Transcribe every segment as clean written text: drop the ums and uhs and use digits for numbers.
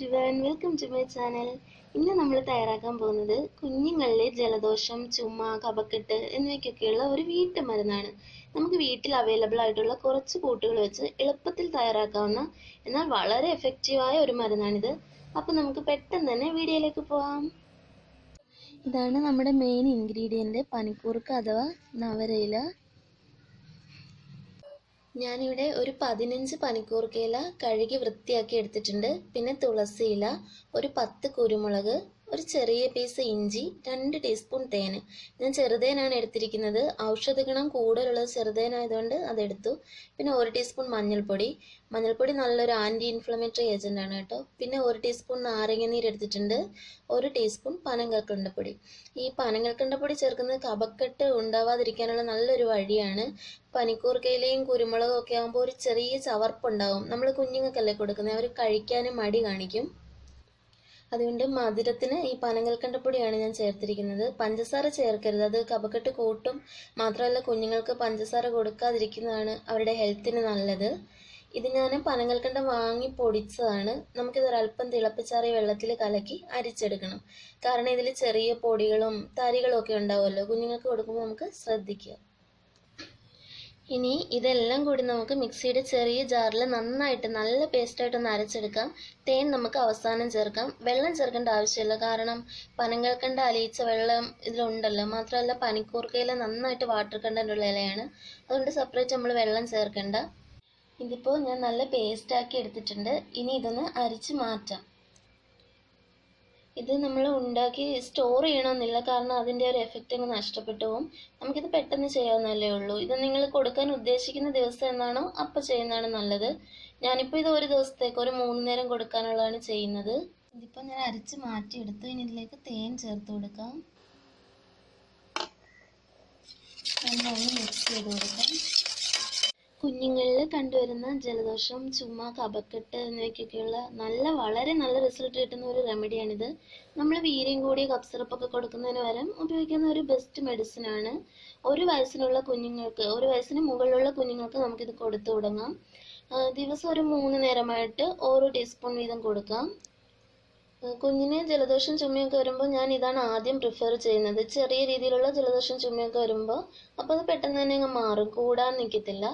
everyone, welcome to my channel. ഇന്ന് നമ്മൾ തയ്യാറാക്കാൻ പോകുന്നത് കുഞ്ഞുങ്ങളിലെ ജലദോഷം, ചുമ, കഫക്കെട്ട് എന്നിവയ്ക്കൊക്കെയുള്ള ഒരു വീട്ടുമരുന്നാണ്. നമുക്ക് വീട്ടിൽ അവൈലബിൾ ആയിട്ടുള്ള കുറച്ച് കൂട്ടുകൾ വെച്ച് എളുപ്പത്തിൽ തയ്യാറാക്കാവുന്ന എന്നാൽ വളരെ എഫക്റ്റീവായ ഒരു മരുന്നാണിത്. അപ്പോൾ നമുക്ക് പെട്ടെന്ന് തന്നെ വീഡിയോയിലേക്ക് പോകാം. ഇതാണ് നമ്മുടെ മെയിൻ ഇൻഗ്രീഡിയന്റ്, പനിക്കൂർക്ക അഥവാ നവരയില. ഞാനിവിടെ ഒരു 15 പനിക്കൂർക്കയില കഴുകി വൃത്തിയാക്കി എടുത്തിട്ടുണ്ട്. പിന്നെ തുളസിയില, ഒരു 10 കുരുമുളക്, ഒരു ചെറിയ പീസ് ഇഞ്ചി, 2 ടീസ്പൂൺ തേന്. ഞാൻ ചെറുതേനാണ് എടുത്തിരിക്കുന്നത്. ഔഷധ ഗുണം കൂടുതലുള്ളത് ചെറുതേനായതുകൊണ്ട് അതെടുത്തു. പിന്നെ 1 ടീസ്പൂൺ മഞ്ഞൾപ്പൊടി. മഞ്ഞൾപ്പൊടി നല്ലൊരു ആൻറ്റി ഇൻഫ്ലമേറ്ററി ഏജന്റ് ആണ് കേട്ടോ. പിന്നെ 1 ടീസ്പൂൺ നാരങ്ങനീര് എടുത്തിട്ടുണ്ട്. 1 ടീസ്പൂൺ പനങ്കൽക്കണ്ടപ്പൊടി. ഈ പനങ്കൽക്കണ്ടപ്പൊടി ചേർക്കുന്നത് കഫക്കെട്ട് ഉണ്ടാവാതിരിക്കാനുള്ള നല്ലൊരു വഴിയാണ്. പനിക്കൂർക്കയിലയും കുരുമുളകും ഒക്കെ ആകുമ്പോൾ ഒരു ചെറിയ ചവർപ്പുണ്ടാവും. നമ്മൾ കുഞ്ഞുങ്ങൾക്കല്ലേ കൊടുക്കുന്നത്, അവർ കഴിക്കാനും മടി കാണിക്കും. അതുകൊണ്ട് മധുരത്തിന് ഈ പനങ്കൽക്കണ്ടപ്പൊടിയാണ് ഞാൻ ചേർത്തിരിക്കുന്നത്. പഞ്ചസാര ചേർക്കരുത്, അത് കഫക്കെട്ട് കൂട്ടും. മാത്രമല്ല കുഞ്ഞുങ്ങൾക്ക് പഞ്ചസാര കൊടുക്കാതിരിക്കുന്നതാണ് അവരുടെ ഹെൽത്തിന് നല്ലത്. ഇത് ഞാൻ പനങ്കൽക്കണ്ടം വാങ്ങി പൊടിച്ചതാണ്. നമുക്കിതൊരല്പം തിളപ്പിച്ചാറിയ വെള്ളത്തിൽ കലക്കി അരിച്ചെടുക്കണം. കാരണം ഇതിൽ ചെറിയ പൊടികളും തരികളും ഒക്കെ ഉണ്ടാവുമല്ലോ, കുഞ്ഞുങ്ങൾക്ക് കൊടുക്കുമ്പോൾ നമുക്ക് ശ്രദ്ധിക്കുക. ഇനി ഇതെല്ലാം കൂടി നമുക്ക് മിക്സിയുടെ ചെറിയ ജാറിൽ നന്നായിട്ട് നല്ല പേസ്റ്റായിട്ടൊന്ന് അരച്ചെടുക്കാം. തേൻ നമുക്ക് അവസാനം ചേർക്കാം. വെള്ളം ചേർക്കേണ്ട ആവശ്യമില്ല, കാരണം പനങ്കൽക്കണ്ട അലിയിച്ച വെള്ളം ഇതിലുണ്ടല്ലോ. മാത്രമല്ല പനിക്കൂർക്കയില നന്നായിട്ട് വാട്ടർ കണ്ടന്റ് ഉള്ള ഇലയാണ്, അതുകൊണ്ട് സെപ്പറേറ്റ് നമ്മൾ വെള്ളം ചേർക്കണ്ട. ഇതിപ്പോൾ ഞാൻ നല്ല പേസ്റ്റാക്കി എടുത്തിട്ടുണ്ട്. ഇനി ഇതൊന്ന് അരിച്ച് മാറ്റാം. ഇത് നമ്മൾ ഉണ്ടാക്കി സ്റ്റോർ ചെയ്യണമെന്നില്ല, കാരണം അതിൻ്റെ ഒരു എഫക്റ്റ് അങ്ങ് നഷ്ടപ്പെട്ടു പോകും. നമുക്കിത് പെട്ടെന്ന് ചെയ്യാവുന്നതല്ലേ ഉള്ളൂ. ഇത് നിങ്ങൾ കൊടുക്കാൻ ഉദ്ദേശിക്കുന്ന ദിവസം എന്നാണോ അപ്പോൾ ചെയ്യുന്നതാണ് നല്ലത്. ഞാനിപ്പോൾ ഇത് ഒരു ദിവസത്തേക്ക് ഒരു 3 നേരം കൊടുക്കാനുള്ളതാണ് ചെയ്യുന്നത്. ഇതിപ്പോൾ ഞാൻ അരിച്ച് മാറ്റിയെടുത്തു. ഇനി ഇതിലേക്ക് തേൻ ചേർത്ത് കൊടുക്കാം. നന്നായി മിക്സ് ചെയ്ത് കൊടുക്കാം. കുഞ്ഞുങ്ങളിൽ കണ്ടുവരുന്ന ജലദോഷം, ചുമ, കഫക്കെട്ട് എന്നിവയ്ക്കൊക്കെയുള്ള വളരെ നല്ല റിസൾട്ട് കിട്ടുന്ന ഒരു റെമഡിയാണിത്. നമ്മൾ വീര്യം കൂടിയ കഫ് സിറപ്പൊക്കെ കൊടുക്കുന്നതിന് പകരം ഉപയോഗിക്കുന്ന ഒരു ബെസ്റ്റ് മെഡിസിൻ ആണ്. 1 വയസ്സിനുള്ള കുഞ്ഞുങ്ങൾക്ക്, 1 വയസ്സിന് മുകളിലുള്ള കുഞ്ഞുങ്ങൾക്ക് നമുക്കിത് കൊടുത്തു തുടങ്ങാം. ദിവസം ഒരു 3 നേരമായിട്ട് 1 ടീസ്പൂൺ വീതം കൊടുക്കാം. കുഞ്ഞിന് ജലദോഷം ചുമയൊക്കെ വരുമ്പോൾ ഞാൻ ഇതാണ് ആദ്യം പ്രിഫർ ചെയ്യുന്നത്. ചെറിയ രീതിയിലുള്ള ജലദോഷം ചുമയൊക്കെ വരുമ്പോൾ അപ്പോൾ അത് പെട്ടെന്ന് തന്നെ അങ്ങ് മാറും, കൂടാൻ നിൽക്കത്തില്ല.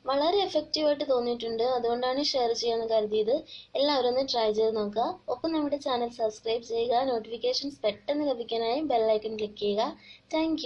വളരെ എഫക്റ്റീവായിട്ട് തോന്നിയിട്ടുണ്ട്, അതുകൊണ്ടാണ് ഷെയർ ചെയ്യാമെന്ന് കരുതിയത്. എല്ലാവരും ഒന്ന് ട്രൈ ചെയ്ത് നോക്കുക. ഒപ്പം നമ്മുടെ ചാനൽ സബ്സ്ക്രൈബ് ചെയ്യുക. നോട്ടിഫിക്കേഷൻസ് പെട്ടെന്ന് ലഭിക്കാനായി ബെല്ലൈക്കൺ ക്ലിക്ക് ചെയ്യുക. താങ്ക്